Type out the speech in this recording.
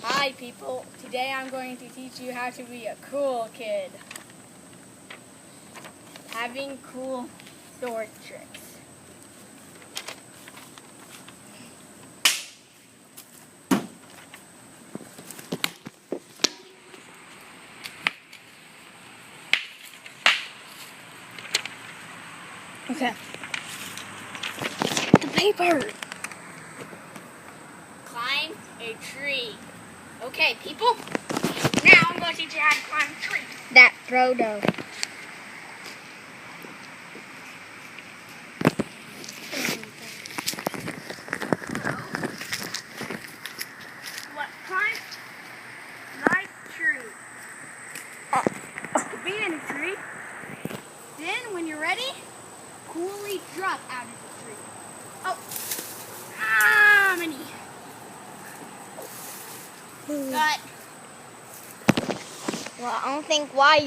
Hi people, today I'm going to teach you how to be a cool kid. Having cool sword tricks. Okay. The paper! Climb a tree. Okay, people. Now I'm going to teach you how to climb a tree. That Frodo. Climb nice tree. Be in a tree. Then, when you're ready, coolly drop out of the tree. Oh. Many. Cut. Well, I don't think why you